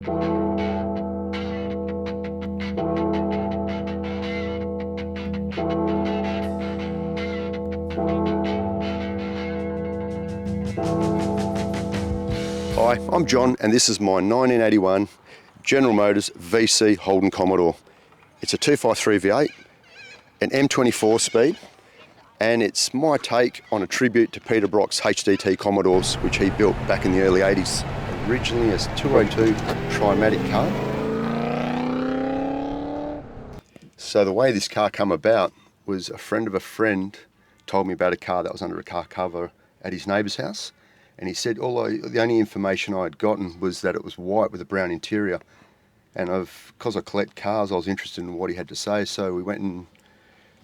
Hi, I'm John and this is my 1981 General Motors VC Holden Commodore. It's a 253 V8, an M24 speed, and it's my take on a tribute to Peter Brock's HDT Commodores, which he built back in the early 80s. Originally a 202 Trimatic car. So the way this car came about was a friend of a friend told me about a car that was under a car cover at his neighbour's house. And he said the only information I had gotten was that it was white with a brown interior. And because I collect cars, I was interested in what he had to say. So we went and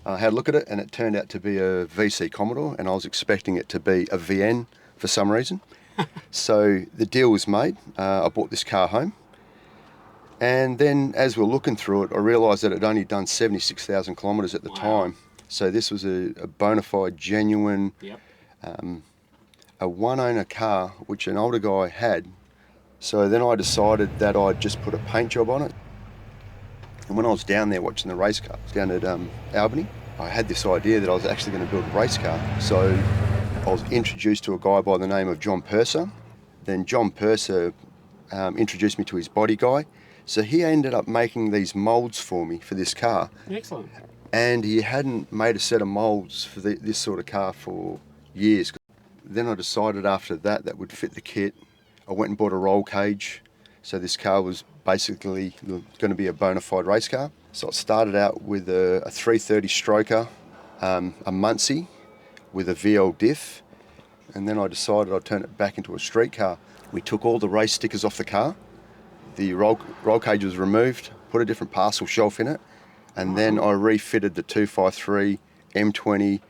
had a look at it, and it turned out to be a VC Commodore, and I was expecting it to be a VN for some reason. So the deal was made. I bought this car home. And then as we were looking through it, I realised that it had only done 76,000 kilometres at the time. So this was a bona fide, genuine... Yep. A one-owner car, which an older guy had. So then I decided that I'd just put a paint job on it. And when I was down there watching the race cars down at Albany, I had this idea that I was actually going to build a race car. So I was introduced to a guy by the name of John Purser. Then John Purser introduced me to his body guy. So he ended up making these moulds for me for this car. Excellent. And he hadn't made a set of moulds for this sort of car for years. Then I decided after that would fit the kit. I went and bought a roll cage. So this car was basically going to be a bona fide race car. So I started out with a 330 stroker, a Muncie with a VL diff. And then I decided I'd turn it back into a street car. We took all the race stickers off the car. The roll cage was removed, put a different parcel shelf in it. And then I refitted the 253 M20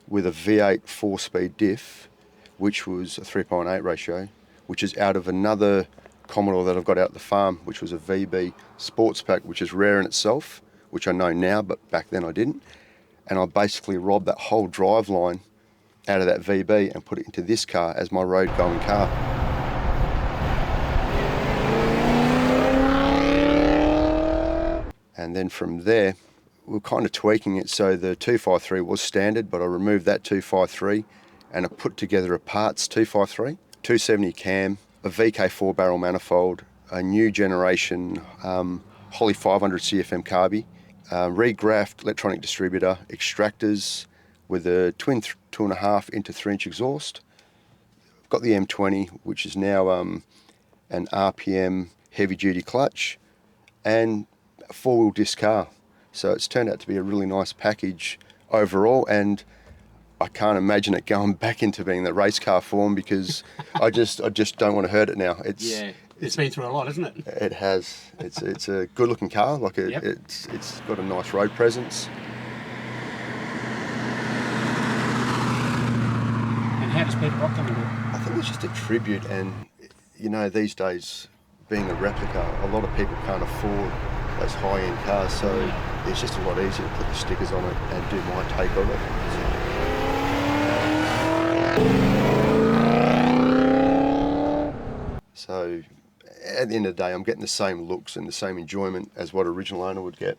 with a V8 4-speed diff, which was a 3.8 ratio, which is out of another Commodore that I've got out the farm, which was a VB Sports Pack, which is rare in itself, which I know now, but back then I didn't. And I basically robbed that whole drive line out of that VB and put it into this car as my road-going car. And then from there, we were kind of tweaking it. So the 253 was standard, but I removed that 253 and I put together a parts 253, 270 cam, a VK4 barrel manifold, a new generation Holly 500 CFM carby, regraphed electronic distributor, extractors with a twin 2.5 into 3-inch exhaust. Got the M20, which is now an RPM heavy duty clutch, and a 4-wheel disc car. So it's turned out to be a really nice package overall, and I can't imagine it going back into being the race car form because I just don't want to hurt it now. It's been through a lot, isn't it? It has. It's a good looking car. Like it's got a nice road presence. And how does Peter Brock come into it? I think it's just a tribute, and you know, these days being a replica, a lot of people can't afford those high end cars, so it's just a lot easier to put the stickers on it and do my take of it. So at the end of the day, I'm getting the same looks and the same enjoyment as what original owner would get.